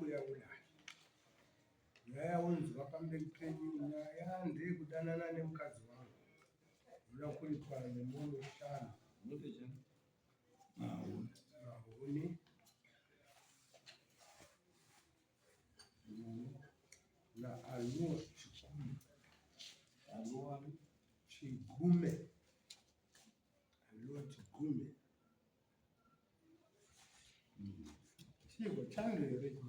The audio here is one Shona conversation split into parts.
anakuyaula yayaunzwa pamberi penyu nyaya ndiri kudanana nemukadzi wangu unoda kuitwa nemunhu weshanu mahuni na aluo chigume chigo chando here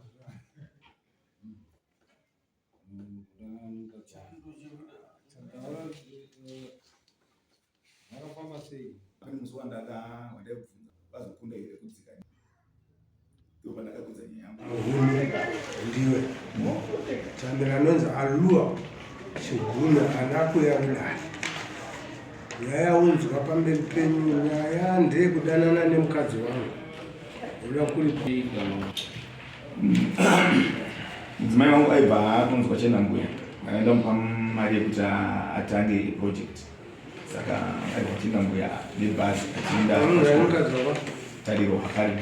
bazokunda here kudzika ndoba ndakakudza nyaya ndiwe chandira anonzi aluo chigume anakuyaula yayaunzwa pamberi penyu nyaya ndiri kudanana nemukadzi wangu unoda kuita mudzimai wangu aibva atonzwa chenhambuya akaenda mupa mari yekuti atange project saka aibva chenhambuya nebhazi achienda tariro hakari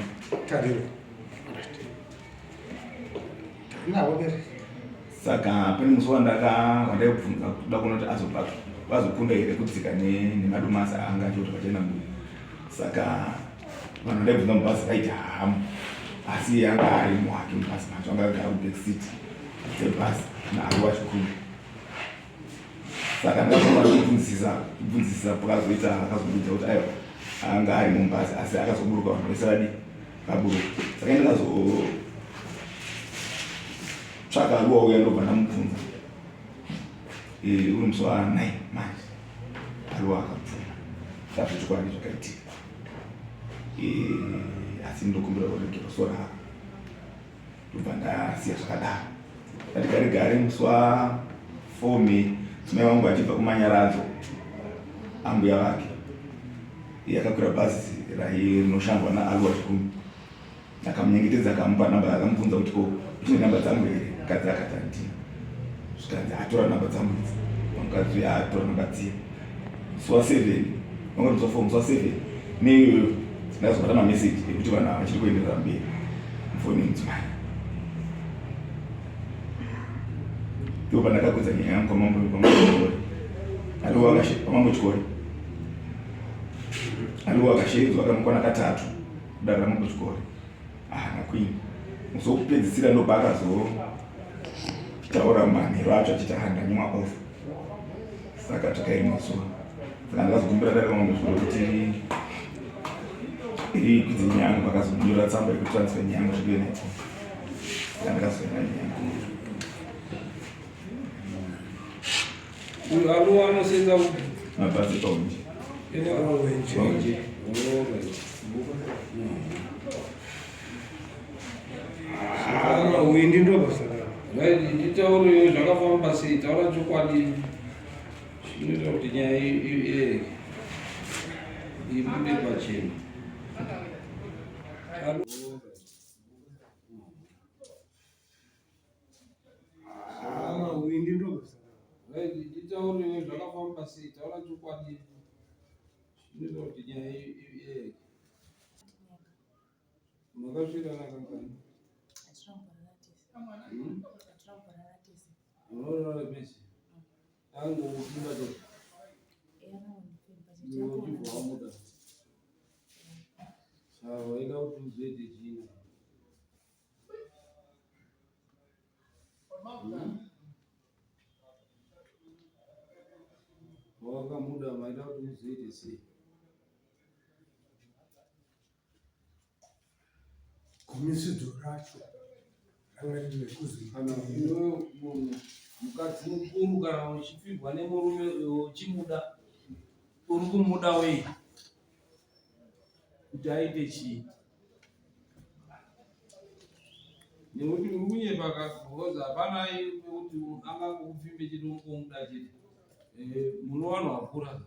saka pane musi wandaibvunza kuda kuona kuti vazokunda here kudzika nemadomasi anga achoti pachenhambuya saka vanhu ndaibvunza mubhazi vaiti hamu asi anga ari muhake mubhazi macho anga agara kubackseat dzebhazi naaruva chikuru saka ndakubvunzisisa pakazoita akazoburidza kuti aiwa anga ari mubhazi asi akazoburuka vanhu vese vadi vaburuka saka ndakazotsvaka aruva uya ndobva ndamubvunza uri musi wa9 manje aruva akabvuma zvazvochokwadi zvakaitika asi ndokumbira kuregera sora hako ndobva ndasiya zvakadaro ndatigare musi wa4 Mei dzimai vangu achibva kumanyaradzo ambuya vake akakwira bhazi rinoshandwa naaruva chikumi akamunyengetedza akamupa namba akamubvunza kuti ko uchine namba dzangu here mukadzi akati handina zvikanzi atora namba dzangu idzi mukadzi uya atora namba dziye musi wa7 vanga musi wa4 musi wa7 neiyoyo ndakazobata mameseji ekuti vanhu ava vachiri kuenderera mberi mufoni mudzimai ndopa ndakakudza nyaya yangu pamambo chikore aliwo akashedzwa akamukwana katatu kudara mambo chikore nakwini musi wokupedzisira ndobva akazotaura manheru acho achiti handanyuma off saka takaimasuwa saka ndakazokumbira dare mambo chikore kuti iri kwidzi nyangu vakazonyora tsamba yekutransfer nyangu zvive naiko saka ndakazoenda nyangu aluwa anosenza mabhazi paunji windi ndobasa nditauriwo zvakafamba sei taura chokwadi zvinoita kuti nyaya ibude pachena windi ndobasa nditauriwo zvakafamba sei taura chokwadi zvinoita kuti nyaya makasvika nakangani unoona mesi angu kupinda to uchibva wamuda saka waida kuti uzoite chini wakamuda maida kuti uzoite sei gumisidzo racho kana iwe munhu mukadzi mukuru kana uchipfirwa nemurume uchimuda uri kumuda wei kuti aite chii nekuti uri kunyepa kakuhoza hapana kuti angangokupfimbe chete uri kumuda chete muno vanhu vakura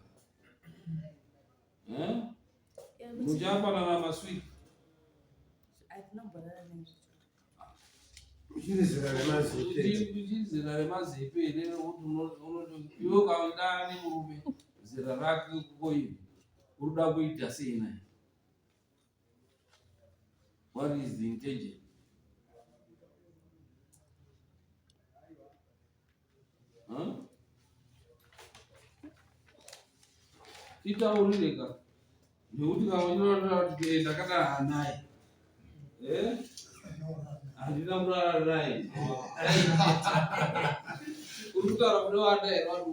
muchafanana maswiti uchizira remazepe ere iwe ukaenda nemurume zera rake koivi uruda kuita sei naye what is the intention titaurireka nekuti kamainoati ndakadara naye handina kurara naye uri kutaura kune wanda here vanhu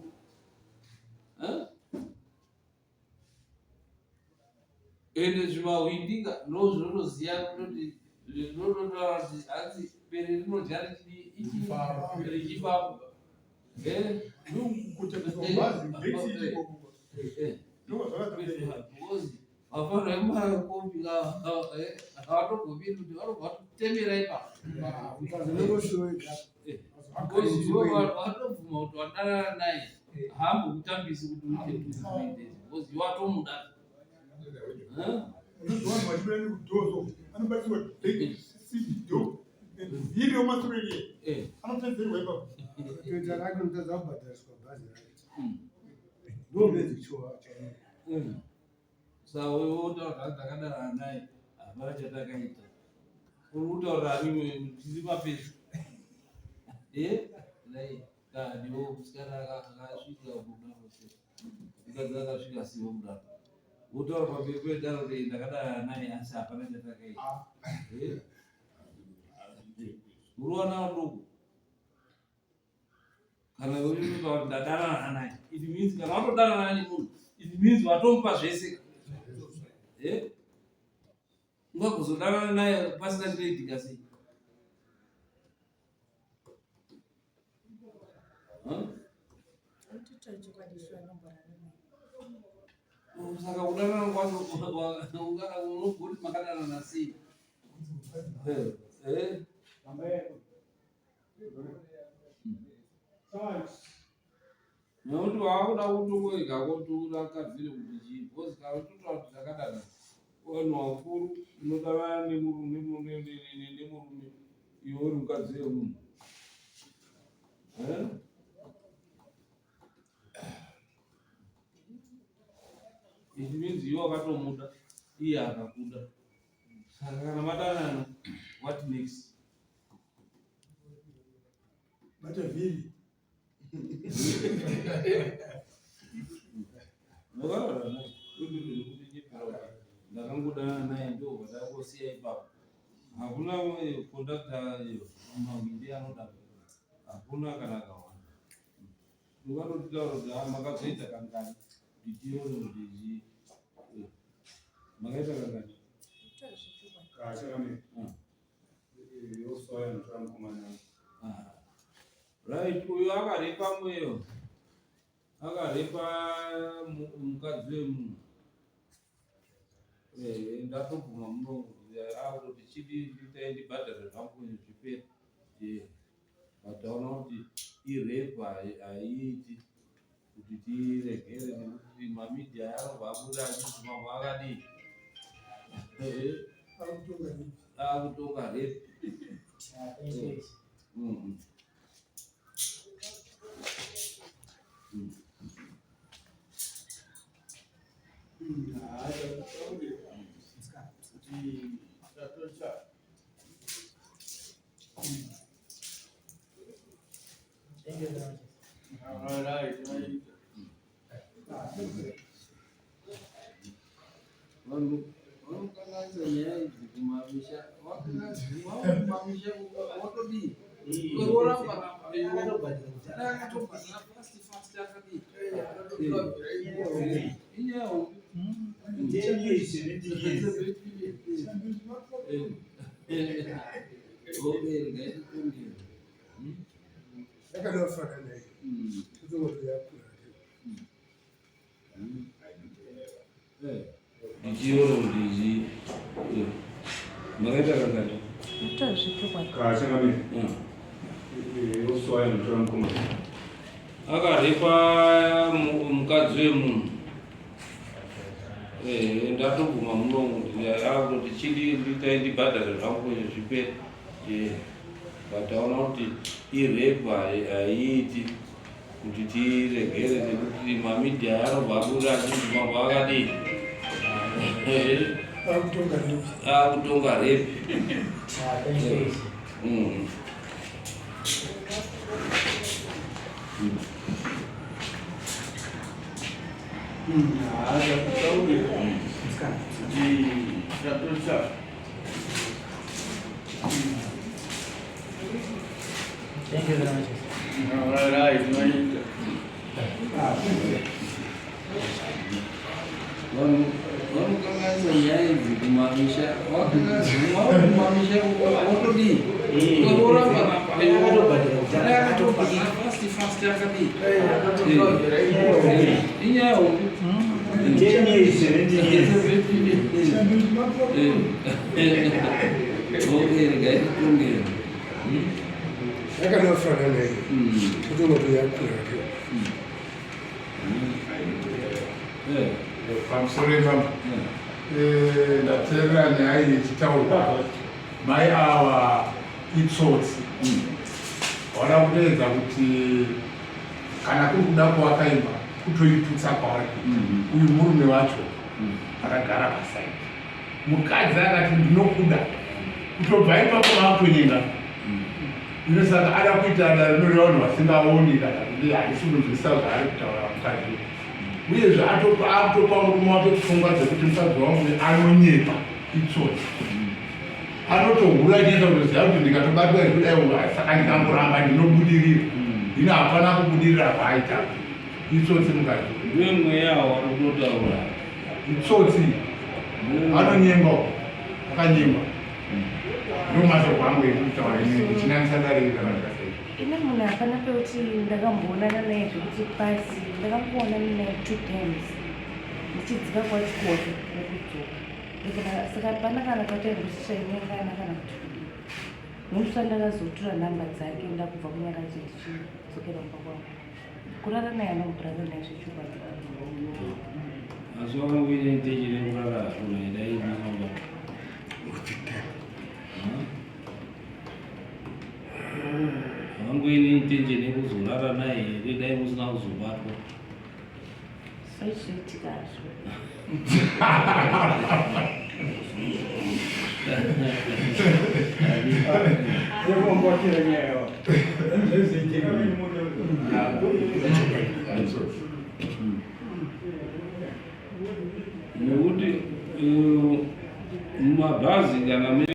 ende zvimahwindika ndo zvinotoziya kuti zvinototaura kuti hanzi bere rinodya richibaba vafana vemakombi havatogomiri kuti vanobva kutemera ipapo vatobvuma kuti wadanana naye haambokutambisi kuti uite because watomuda sautaura ndakadara naye hapana chatakaita uri kutaura rimwe tiri mapedzi kadiwo musikana akasvika kudaro mukadzi akasvika siwo kudaro wotaura pamberi pedaro rei ndakadara naye asi hapana chatakaita uruwana wadoko kana uiuka kuti ndadanana naye it means kana watodanana nemunhu it means watomupa zvese ungagozodanana naye pasina chinoitika sei saka kudanana kwacho unogoti makadanana sei nekuti waakuda kutokoega kotoakadzire kuti chii bcause kana totaura kuti zvakadana vanhu vakuru unodanana nemurume iwe uri mukadzi wemunhu it means iwe wakatomuda iye akakuda saka kana madanana what next matavhiri ndakangodanana naye ndo vandakosiya ipapo hakuna kondakta mahwindi anoda hakuna kana kawanda ukatotitaura kuti makazoita kangani nditione kuti makaita kangani right uyo akarepa mweyo akarepa mukadzi wemunhu ndatobvuma munongo akutoti chidi nditaendibhadhare zvangu zvipera but taona kuti irepa haiiti kuti tiregere nekuti mamidhia anobva abuda achiti mambo akadii akutonga repa vanokanganisa nyaya idzi kumamisha mamisha watodii akatobhadhara fast akadii inyawo ndichiona kuti makaita kangani akarepa mukadzi wemunhu ndatobvuma munongo kuti chidi nditaendibhadhare zvangu zvipera but taona kuti irepa haiiti kuti tiregere nekuti mamidhia anobva abuda achiti mambo akadii akutonga repi Thank you very much. All right. Wanukanganya nyaya idzi kumamisha, kumamisha wotodii tororamba fast yakadii inyaya hombi 10 years, 17 years. okeregaititongera yakanofanana hiyo kutonoto yakurakiwa pamusoro ipapa ndateerera nyaya yechitaurwa mai ava itsotsi wada kuteedza kuti kana kuri kuda kuvaka imba kutoiputsa kwavari uyu murume wacho akagara pasaidi mukadzi akati ndinokuda kutobva ipapo vakutonyenga inosaka ada kuita darino revanhu vasingaoni kana kuti handisi kunzwisisa zvaari kutaura mukadzi uyezve atopa murume wake pfungwa dzekuti mukadzi wangu anonyepa itsotsi anotohura chiisa kutoziva kuti ndikatobatwa ikudai saka ndikangoramba ndinobudirira hino hapana kubudirira kwaaita itsotsi mukadzi ndemweya wanototaura itsotsi anonyengwa akanyengwa ndomashoko angu ekutaura ine ichinanisadarei kana ndikasai ine munhu hapana pekuti ndakamboonana naye zvekuti pasi ndakamboona naye 2 times ndichidzika kwachikoro nekudzoka saka hapana kana kwataingosishainengana kana kuti nomusa ndakazotora nhamba dzake ndakubva kunyaka chichidzokera mumba kwangu kurara naye anomburara naye zvechokwadi asi wakangoita nitejere kurara unaidaiimamba hawangoine intention yekuzorara naye here dai musina kuzobatwa saizvoitikazvo nekuti mumabhazi kana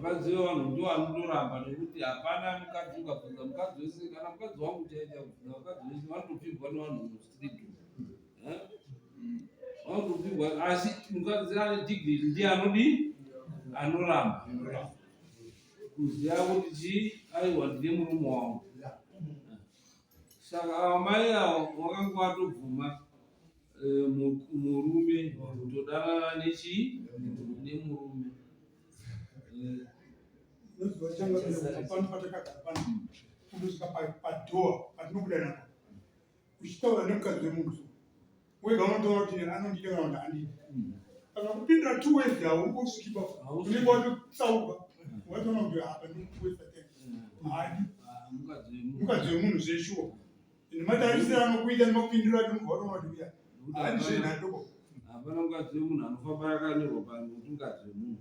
vakadzi vevanhu ndo vanotoramba nekuti hapana mukadzi ukabvunza mukadzi wese kana mukadzi wangu chaita kubvunza mukadzi wese vanotopfigwa nevanhu mustreet vanotopfigwa asi mukadzi ane digiri ndiye anodii anoramba kuziva kuti chii aiwa ndine murume wangu saka ava mai avo wakanga watobvuma murume kutodanana nechii nemurume pano patakagara pano kundosvika padhoa patinokudanana uchitaura nemukadzi wemunhu wega unotaura kuti anondida kana kuti handidi kana kupindira 2 ways yavo ungosvikipa unenge watotsaurwa watoona kuti apa hadi mukadzi wemunhu zveshuwa ende matarisiro anokuita nemakupindiro ati munhu watoona kuti uya handi zvenhadoko hapana mukadzi wemunhu anofamba yakanyorwa pano kuti mukadzi wemunhu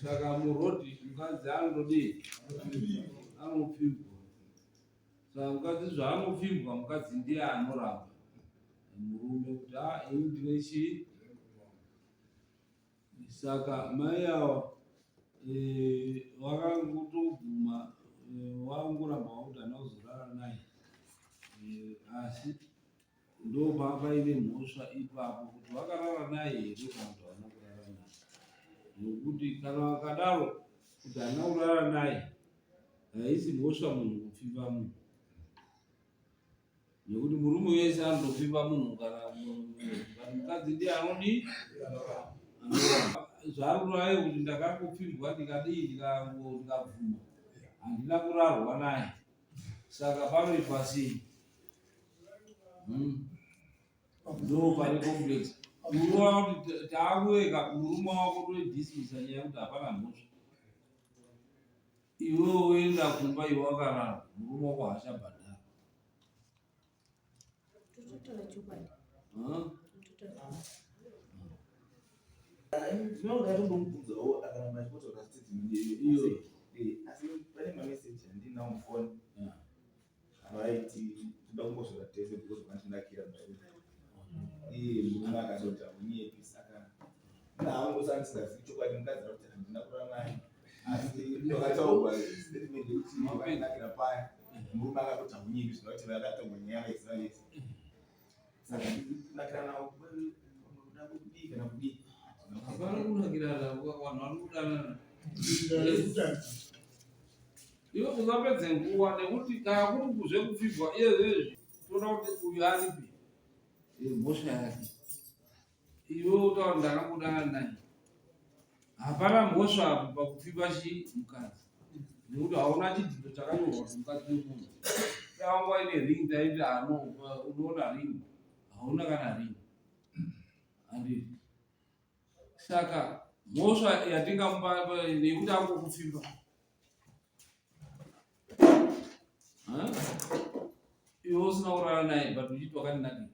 saka murodhi mukadzi anododii anopfigwa saka mukadzi zvaanopfigwa mukadzi ndiye anoramba murume kuti ini ndine chii saka mai ava vakangotobvuma wangoramba wakuti hana kuzorara naye asi ndo paine mhosva ipapo kuti vakarara naye here kana kuti havana kurara naye nekuti kana vakadaro kuti hana kurara naye haisi mhosva munhu kupfimba munhu nekuti murume wese anotopfimba munhu kana mukadzi ndiye anodii zvaruraye kuti ndakangopfimbwa ndikadii ndikabvuma handina kurarwa naye saka panoitwa sei ndo pane complex unoona kuti taakuweka murume wako toidhismisa nyaya yekuti hapana mhosva iwe woenda kumba iwe wakarara murume wako haachabhadhara zvinoda tombomubvunzawo akaramba achikotaura statement iyo asi pane mameseji andinawo mufoni vaiti toda kumbozvora tese because vanotindakira wakanakira paya murume akatota munyimbi zvinoti vakata mwenyaya izvaiti saka nakira nawo unoda kudii kana kudii hapana kunakirana vanhu vari kudanana iwe usapedze nguva nekuti kana kuri kuzvekupfigwa iyezvezvi toda kuti uyu aripi mhosva yake iwe utaura ndakangodana naye hapana mhosva apo pakupfiba mukadzi nekuti hauna chidziro chakanyorwa kumukadzi wemunhu dai wanga ine ring taiti unoona ring hauna kana ring handiti saka mhosva yatingamupa nekuti angokupfiba iwe usina kurara naye but uchiti wakandinakira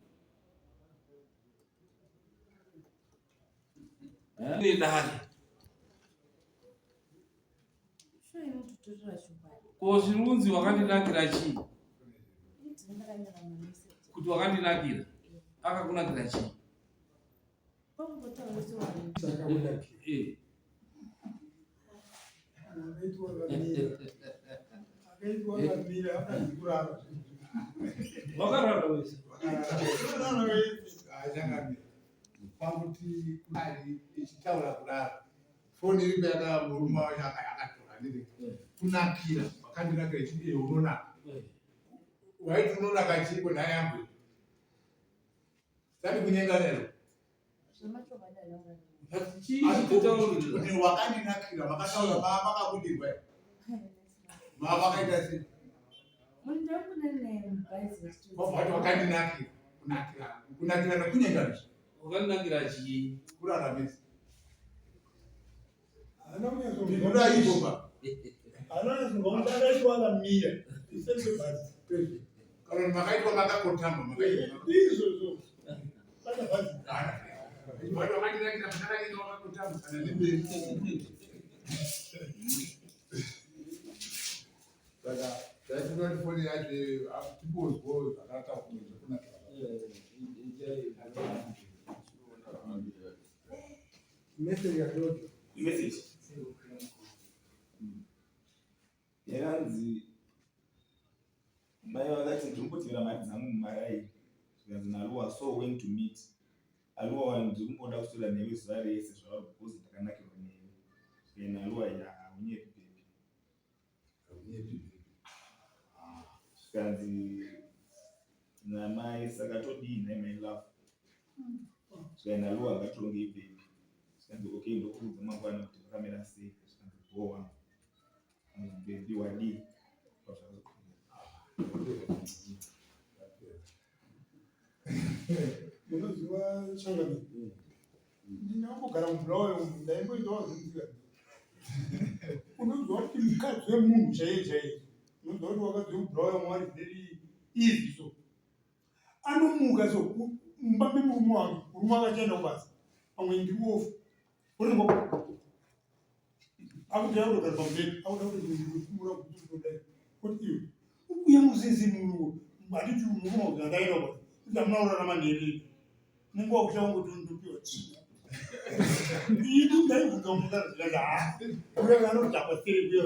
nedare ko zvirunzi wakandinakira chii kuti wakandinakira akakunakira chii wakarara wese pakuti ari ichitaura kudaro foni iri peyaka murume wacho akatora ndiri kunakira wakandinakira chii unonaka waiti unonaka chii kona yangu tati kunyenganero kuti wakandinakira makataura makabudirwa mavakaita sei vati wakandinakira kunakira nekunyenganisha wakandinakira chii kuraramisa Anoda iboba. Anoda ngomdada iwalamira. Isenze basi. Kalau makaitwa makakotamba makaitwa. Izo. Bana basi. Watu wakandinakira mtakani wakakotamba sana nibe. Saka tayari tunafanya yaje tipozwo akata kuweza kuna message ya dodo message yakanzi mai vakati ndirikumbotivira mari dzangu mumarai zvikanzi naluwa so when to meet aluwa ndirikumboda kuswera newe zuva rese zvavari because ndakanakirwa newe naluwa haunyepi bebi zvikanzi namai saka todii nai my love zvikanzi naluwa ngatirongei bebi zvikanzi okay ndokuudza mangwana kuti vakamira sei zvikanzi bowa bebi wadii Unoziva changami. Ndinambogara mubulawayo ndaimboitawo zvinzika. Unoziva kuti mukadzi wemunhu chaiye. Unoziva kuti wakadzi wemubulawayo mwari very easy so. Anomuka so mumba memurume wake, murume akachaenda kubasa. Pamwe ndiri ofu. Uri ngo. Akuti yaudogara pamubhedha. Akuda kuti ndirikumura kuti ndodai. Kuti iwe. Uye muzizi munhu. Handiti murume wake akaenda kubasa. Ndamunaurarama nhereri. Nenguva kuchanga kuti ndopiwa chii. Ini ndaibvunza mukadzi kuti uya anodhakwa seri kuya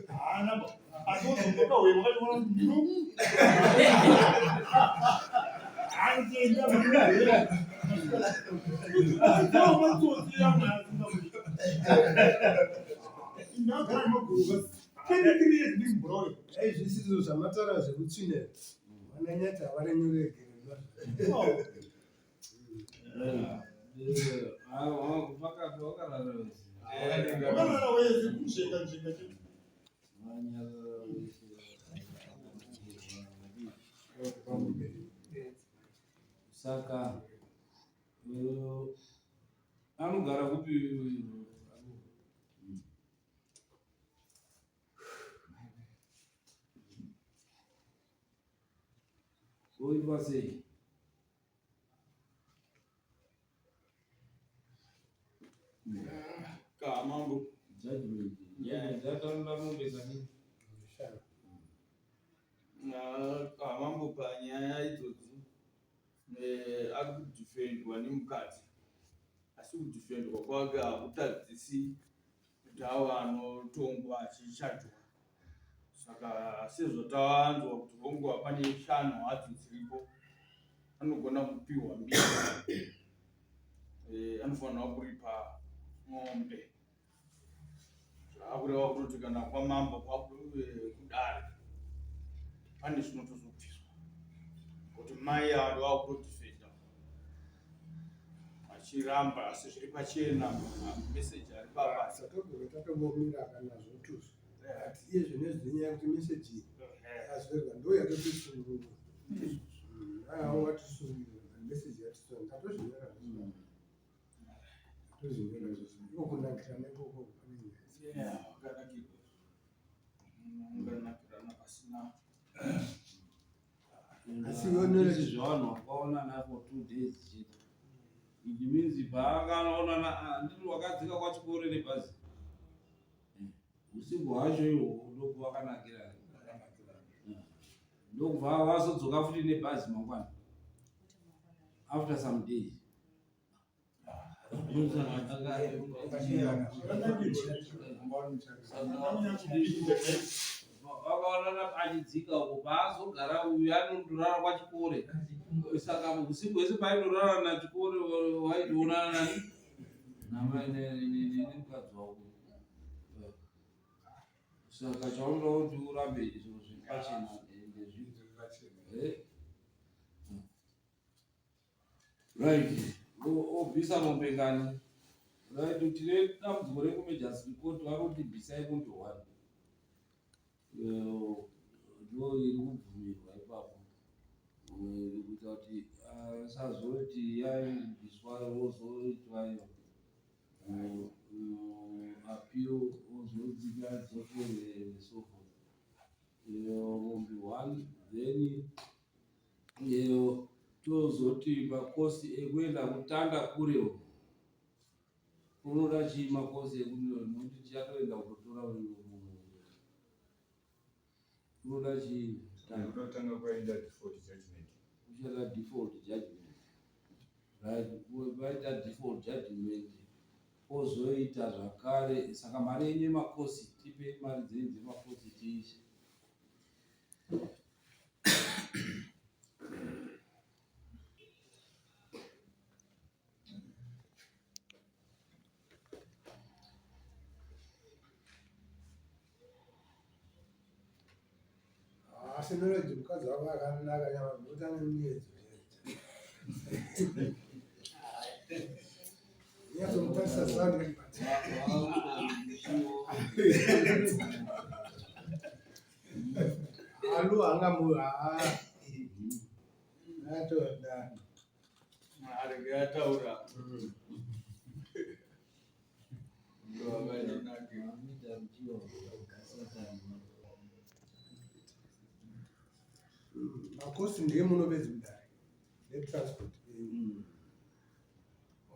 haana ba. Atozondoka wewe wakati ndino. Anjenda mwana. Ndio mwanzo yangu ina kana maguru. Kende kiri ndi mbroyo. zvisidzo zvamatara zvekutsinera vananyata varenyoreke Wakana wewe kusheka njinga chini. Saka anogara kupi oiva sei Mambo judgment jataunda nombekani mambo panyaya idzodzo ari kudhifendwa nemukadzi asi kudhifendwa kwake hakutadzisi kuti ava anotongwa achishatwa Saka sezvo tawanzwa kuti honguva pane shanu hadzo dziripo, anogona kupiwa mbiri, anofanira kuripa mombe. Zvakureva kutoti kana kwamambo kudare pane zvinotozobviswa kuti mai avo vakutodhifenda achiramba, asi zviri pachena meseji ari pabasa. Tatongomira kana zvotuzo ati iye zvinezvi nenyaya yekuti meseji yazverwa ndo yatotisunungura watisunungura meseji yatisunungura tatozvinyora tozvinyora zvose iko kunakira nekoko Wakanakirana pasina. Asi zvavanhu vakaona napo 2 days chete. It means paakanaona ndiri wakadzika kwachikoro nebhazi. Usiku hwacho ihwo ndoko wakanakira. Ndokubva vasodzoka futi nebhazi mangwana. After some days. Vakaonana achidzika uko paazogara uyu anondorara kwachikore. Saka usiku hwese paindorara nachikore waitoonana nemukadzi wako. Saka chaunoda kuti urambe izvo zviri pachena right. Obvisa mombe ngani. Right, tine dambudziko rekumejasi report vanoti bvisai mombe 1. Ndo iri kubvumirwa ipapo. Kuita kuti sazoti yaibviswa rozoitwayo appeal ozodzika dzokere so forth. Mombe 1 then tozoti makosi ekuenda kutanda kurewo. Unoda chii makosi ekuti tichatoenda kutotora unoda chii? Kutotanga kwaenda default judgment. Uchada default judgment. Right, vaita default judgment. Ozoita zvakare, saka mari yenye makosi tipe mari dzenye makosi tiishe. asi knowledge mukadzi wako akanaka nyama notanga muyedzo nyazomutarisa zani alu angamuha atoda arege ataura makosi ndiye munopedzi kudai netransport.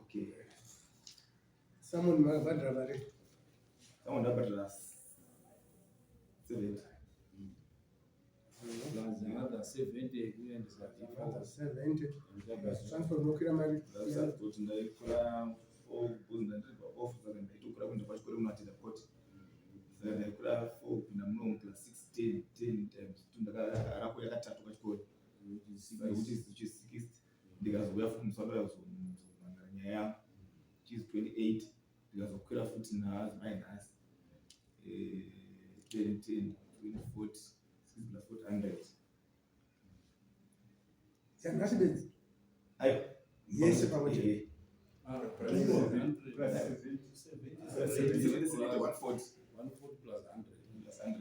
Okay. Someone makabhadhira mari ndabhadhira 70. Another 70 kuendesa another 70 transport nokwira mari kuti ndaikura off saka ndaitokura kuenda pachikoro munoatenda koti saka ndaikura 4 kupinda muno class 6 10 times ndakarapo yakatatu pachikoro which is 60 ndikazouya futi musado yazomangara nyaya which is 28 ndikazokwira futi naazimai nhasi 10 20 40 yanhasi bedzi yese pamwe 140 plus 100.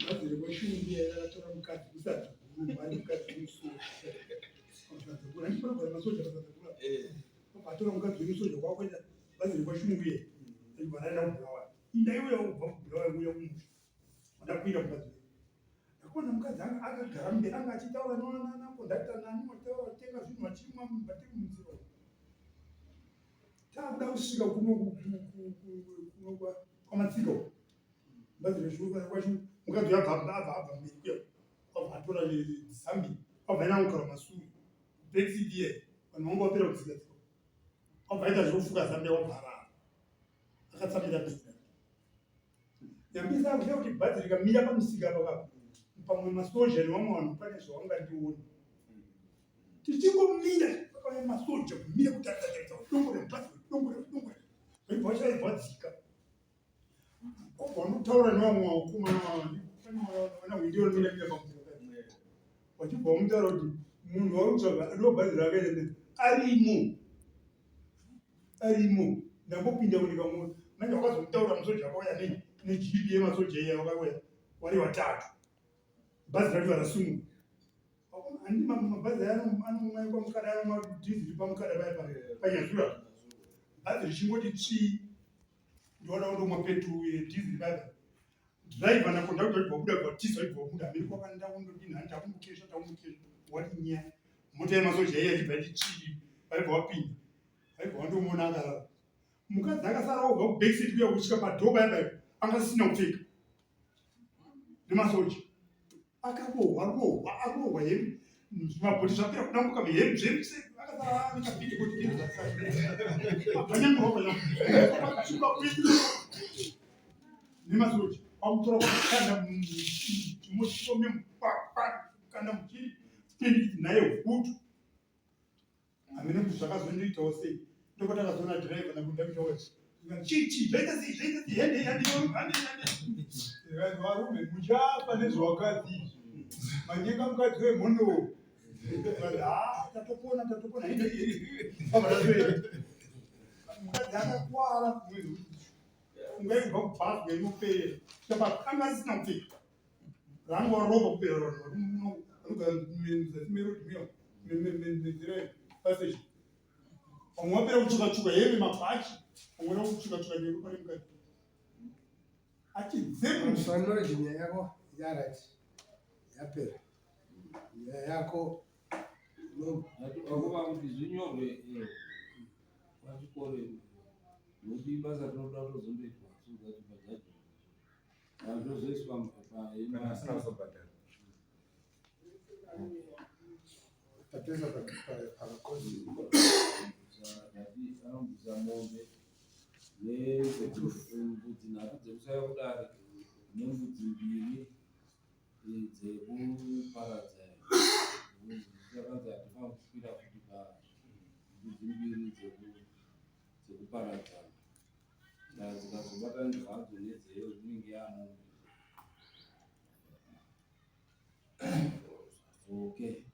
Mazire kweshungu yakatora mukadzi usati kumubhani mukadzi wemusoja kuna ndiparagara masoja pasatakura patora mukadzi wemusoja kwakwenda mazire kweshungu ye vanana kubulawa indaiuya kubva kubulawa uya kumusha wada kuita mukadzi ndakuona mukadzi akagara mberi anga achitaura nakondakta nani wataura tenga zvinhu vachimwa batiri munzira takuda kusvika kwamatsika mazire kweshungu mukadzi yabva mberi kuya atora zambi abva nankara masuru Brexit ye vanhu vangu vapera kudzika dzika wabva ita zvofuka Zambia wabharara akatsamira business yambisa kuziva kuti bhazi rikamira pamusika pakapo pamwe masoja nevamwe vanhu pane zvavangandiona tichingomira pakauya masoja kumira kuti atataridza udongo rebhazi udongo zvaibva chaibva dzika obva unotaura nevamwe vakomana vana hwindiona mira pamusika wachibva umutaura kuti munhu warutsvaga ndo bhazi rakaenda arimo ndambopinda munyika muno manje wakazomutaura musoja akauya nejipi yemasoja iya wakauya wari watatu bhazi racho rasungwa handi mabhazi aya anomwaikwa mukada anomwadhiziri pamukada paya panyazura bhazi richingoti tsvii ndiona undomwa petrol yedhiziri paya dhiraivha nakondakta ibva kubuda kwatiza ibva kubuda mberi kwakanda kundodini handi takundokesha wati nya mota yemasoja iya chibva chitsvii vaibva wapinda vaibva wandomona akarara mukadzi akasara obva kubackseat kuya kusvika padhoba yapa angasisina kupfeka nemasoja akarohwa hembe zvimabhoti zvapera kudambuka hembe zvese akasara nekabhiki kuti vanyanyorwa nemasoja amutora kwakanda chimosome kana muchiri spendi naye hutu hamene kuti zvakazondoitawo sei ndokoti akazoona dhiraivha nakundamitawa chichi zvaita sei hende varume muchafa nezvawakadzi manyenga mukadzi wemhondo tatopona mukadzi akakwara ungaibva kubhazwa inopera anga asina kupfeka ranga waroba kupera anogara muzasi merodi menzira passage vamwe vapera kutsvuka heve mabhachi vamwe nokutsvuka nerupa remukadzi achidzemufanori nyaya yako yarati yapera nyaya yako vakuva kuti zvinyorwe pachikore nokuti basa rinoda kutozondoitwa sozati pajaji zvozoiswa tateza pakakozi anombisa mombe nembudzi nhatu dzekusaya kudare nembudzi mbiri dzekuparadza akanzi hatifanira kukwira futi pambudzi mbiri dzekuparadza dzikazobatanidzwa hadzo nedzeyo dzinenge yanombe okay.